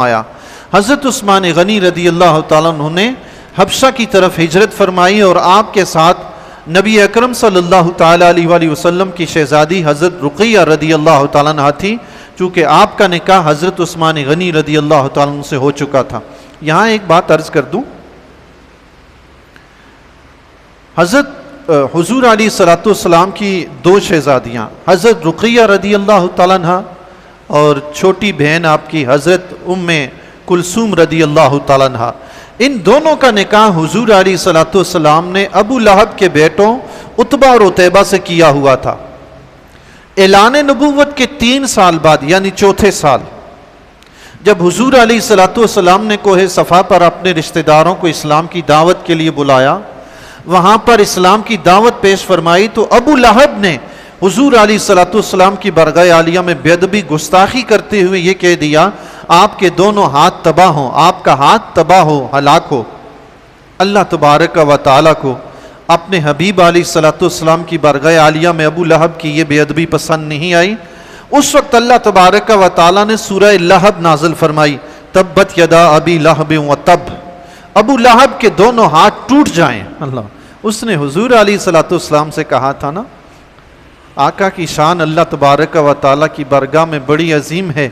آیا۔ حضرت عثمان غنی رضی اللہ تعالیٰ عنہ نے حبشہ کی طرف ہجرت فرمائی اور آپ کے ساتھ نبی اکرم صلی اللہ تعالیٰ علیہ وآلہ وسلم کی شہزادی حضرت رقیہ رضی اللہ تعالیٰ عنہ تھی، چونکہ آپ کا نکاح حضرت عثمان غنی رضی اللہ تعالیٰ عنہ سے ہو چکا تھا۔ یہاں ایک بات عرض کر دوں، حضرت حضور علیہ الصلوۃ والسلام کی دو شہزادیاں حضرت رقیہ رضی اللہ تعالیٰ عنہ اور چھوٹی بہن آپ کی حضرت ام کلثوم رضی اللہ تعالیٰ عنہ، ان دونوں کا نکاح حضور علیہ الصلوۃ والسلام نے ابو لہب کے بیٹوں عتبہ اور عتیبہ سے کیا ہوا تھا۔ اعلان نبوت کے 3 سال بعد یعنی چوتھے سال جب حضور علیہ الصلوۃ والسلام نے کوہ صفا پر اپنے رشتہ داروں کو اسلام کی دعوت کے لیے بلایا، وہاں پر اسلام کی دعوت پیش فرمائی، تو ابو لہب نے حضور علیہ الصلوۃ والسلام کی برگاہ عالیہ میں بے ادبی گستاخی کرتے ہوئے یہ کہہ دیا، آپ کے دونوں ہاتھ تباہ ہوں، آپ کا ہاتھ تباہ ہو، ہلاک ہو۔ اللہ تبارک و تعالیٰ کو اپنے حبیب علیہ الصلوۃ والسلام کی برگاہ عالیہ میں ابو لہب کی یہ بے ادبی پسند نہیں آئی۔ اس وقت اللہ تبارک و تعالیٰ نے سورہ لہب نازل فرمائی، تبت یدا ابی لہب و تب، ابو لہب کے دونوں ہاتھ ٹوٹ جائیں۔ اللہ، اس نے حضور علیہ الصلوۃ والسلام سے کہا تھا نا، آقا کی شان اللہ تبارک و تعالیٰ کی برگاہ میں بڑی عظیم ہے،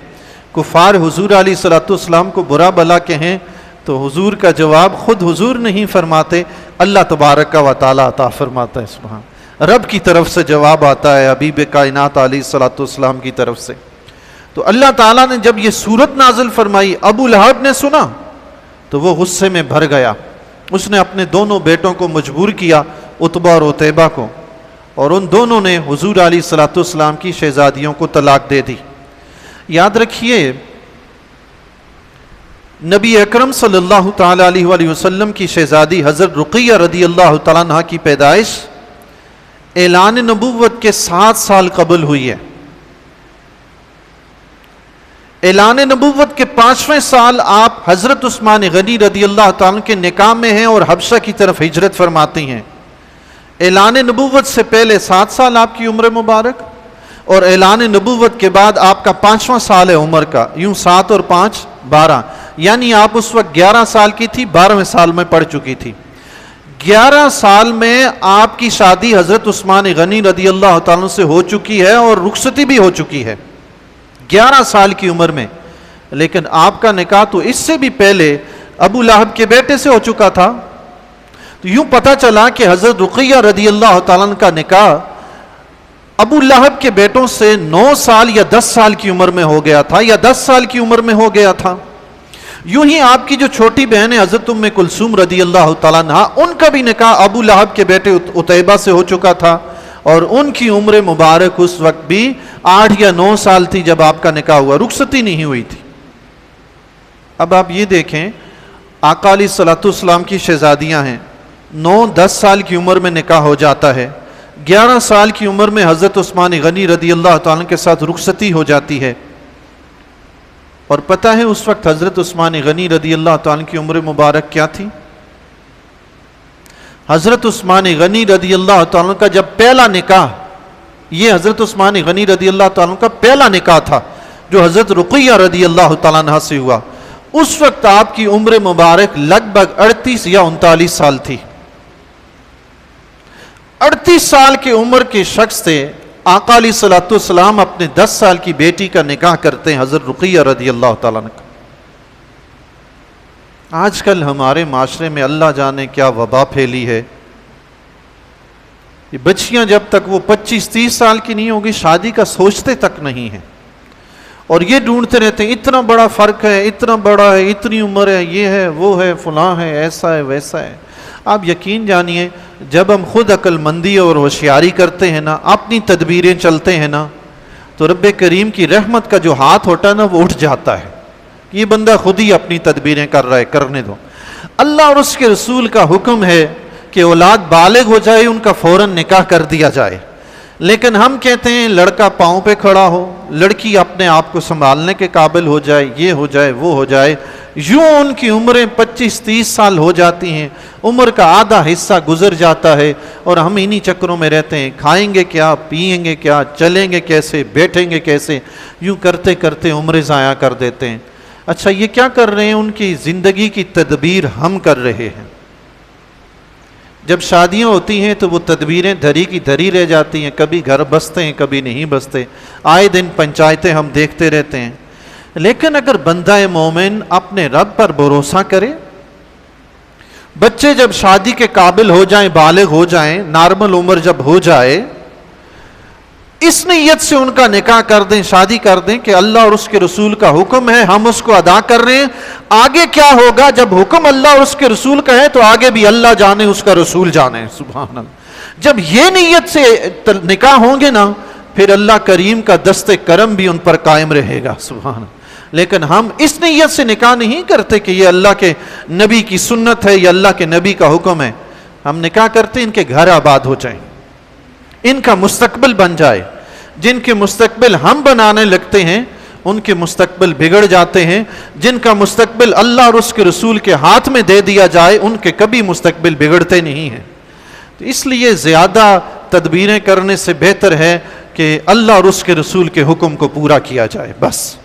کفار حضور علیہ الصلوۃ والسلام کو برا بلا کہیں تو حضور کا جواب خود حضور نہیں فرماتے، اللہ تبارک و تعالیٰ عطا فرماتا ہے۔ سبحان، رب کی طرف سے جواب آتا ہے حبیب کائنات علیہ الصلوۃ والسلام کی طرف سے۔ تو اللہ تعالیٰ نے جب یہ سورت نازل فرمائی، ابو لہب نے سنا تو وہ غصے میں بھر گیا، اس نے اپنے دونوں بیٹوں کو مجبور کیا، عتبہ اور عتیبہ کو، اور ان دونوں نے حضور علیہ الصلوۃ والسلام کی شہزادیوں کو طلاق دے دی۔ یاد رکھیے، نبی اکرم صلی اللہ تعالیٰ علیہ وآلہ وسلم کی شہزادی حضرت رقیہ رضی اللہ تعالیٰ عنہ کی پیدائش اعلان نبوت کے 7 سال قبل ہوئی ہے۔ اعلان نبوت کے 5ویں سال آپ حضرت عثمان غنی رضی اللہ تعالیٰ عنہ کے نکاح میں ہیں اور حبشہ کی طرف ہجرت فرماتی ہیں۔ اعلان نبوت سے پہلے 7 سال آپ کی عمر مبارک، اور اعلان نبوت کے بعد آپ کا 5واں سال ہے عمر کا، یوں 7 اور 5 12، یعنی آپ اس وقت 11 سال کی تھی، 12ویں سال میں پڑھ چکی تھی۔ 11 سال میں آپ کی شادی حضرت عثمان غنی رضی اللہ تعالیٰ سے ہو چکی ہے اور رخصتی بھی ہو چکی ہے 11 سال کی عمر میں، لیکن آپ کا نکاح تو اس سے بھی پہلے ابو لہب کے بیٹے سے ہو چکا تھا۔ تو یوں پتہ چلا کہ حضرت رقیہ رضی اللہ تعالیٰ کا نکاح ابو لہب کے بیٹوں سے 9 سال یا 10 سال کی عمر میں ہو گیا تھا، یا 10 سال کی عمر میں ہو گیا تھا۔ یوں ہی آپ کی جو چھوٹی بہن ہے حضرت ام کلثوم رضی اللہ تعالیٰ عنہ، ان کا بھی نکاح ابو لہب کے بیٹے عتیبہ سے ہو چکا تھا، اور ان کی عمر مبارک اس وقت بھی 8 یا 9 سال تھی جب آپ کا نکاح ہوا، رخصتی نہیں ہوئی تھی۔ اب آپ یہ دیکھیں، آقا علیہ الصلوۃ والسلام کی شہزادیاں ہیں، 9-10 سال کی عمر میں نکاح ہو جاتا ہے، 11 سال کی عمر میں حضرت عثمان غنی رضی اللہ تعالیٰ کے ساتھ رخصتی ہو جاتی ہے۔ اور پتہ ہے اس وقت حضرت عثمان غنی رضی اللہ تعالیٰ کی عمر مبارک کیا تھی؟ حضرت عثمان غنی رضی اللہ تعالیٰ کا جب پہلا نکاح، یہ حضرت عثمان غنی رضی اللہ تعالیٰ کا پہلا نکاح تھا جو حضرت رقیہ رضی اللہ تعالیٰ عنہ سے ہوا، اس وقت آپ کی عمر مبارک لگ بھگ 38 یا 39 سال تھی۔ 38 سال کی عمر کے شخص سے آقا علیہ الصلوۃ والسلام اپنے 10 سال کی بیٹی کا نکاح کرتے ہیں حضرت رقیہ رضی اللہ تعالیٰ عنہ کا۔ آج کل ہمارے معاشرے میں اللہ جانے کیا وبا پھیلی ہے، یہ بچیاں جب تک وہ 25-30 سال کی نہیں ہوگی شادی کا سوچتے تک نہیں ہیں، اور یہ ڈھونڈتے رہتے ہیں اتنا بڑا فرق ہے، اتنا بڑا ہے، اتنی عمر ہے، یہ ہے، وہ ہے، فلاں ہے، ایسا ہے، ویسا ہے۔ آپ یقین جانیے، جب ہم خود عقل مندی اور ہوشیاری کرتے ہیں نا، اپنی تدبیریں چلتے ہیں نا، تو رب کریم کی رحمت کا جو ہاتھ ہوتا ہے نا وہ اٹھ جاتا ہے، یہ بندہ خود ہی اپنی تدبیریں کر رہا ہے، کرنے دو۔ اللہ اور اس کے رسول کا حکم ہے کہ اولاد بالغ ہو جائے ان کا فوراً نکاح کر دیا جائے، لیکن ہم کہتے ہیں لڑکا پاؤں پہ کھڑا ہو، لڑکی اپنے آپ کو سنبھالنے کے قابل ہو جائے، یہ ہو جائے، وہ ہو جائے، یوں ان کی عمریں 25-30 سال ہو جاتی ہیں، عمر کا آدھا حصہ گزر جاتا ہے، اور ہم انہی چکروں میں رہتے ہیں، کھائیں گے کیا، پیئیں گے کیا، چلیں گے کیسے، بیٹھیں گے کیسے، یوں کرتے کرتے عمریں ضائع کر دیتے ہیں۔ اچھا یہ کیا کر رہے ہیں؟ ان کی زندگی کی تدبیر ہم کر رہے ہیں۔ جب شادیاں ہوتی ہیں تو وہ تدبیریں دھری کی دھری رہ جاتی ہیں، کبھی گھر بستے ہیں کبھی نہیں بستے، آئے دن پنچایتیں ہم دیکھتے رہتے ہیں۔ لیکن اگر بندہ مومن اپنے رب پر بھروسہ کرے، بچے جب شادی کے قابل ہو جائیں، بالغ ہو جائیں، نارمل عمر جب ہو جائے، اس نیت سے ان کا نکاح کر دیں، شادی کر دیں کہ اللہ اور اس کے رسول کا حکم ہے، ہم اس کو ادا کر رہے ہیں، آگے کیا ہوگا جب حکم اللہ اور اس کے رسول کا ہے تو آگے بھی اللہ جانے اس کا رسول جانے، سبحان اللہ۔ جب یہ نیت سے نکاح ہوں گے نا، پھر اللہ کریم کا دست کرم بھی ان پر قائم رہے گا، سبحان اللہ۔ لیکن ہم اس نیت سے نکاح نہیں کرتے کہ یہ اللہ کے نبی کی سنت ہے یا اللہ کے نبی کا حکم ہے، ہم نکاح کرتے ان کے گھر آباد ہو جائیں، ان کا مستقبل بن جائے۔ جن کے مستقبل ہم بنانے لگتے ہیں ان کے مستقبل بگڑ جاتے ہیں، جن کا مستقبل اللہ اور اس کے رسول کے ہاتھ میں دے دیا جائے ان کے کبھی مستقبل بگڑتے نہیں ہیں۔ تو اس لیے زیادہ تدبیریں کرنے سے بہتر ہے کہ اللہ اور اس کے رسول کے حکم کو پورا کیا جائے، بس۔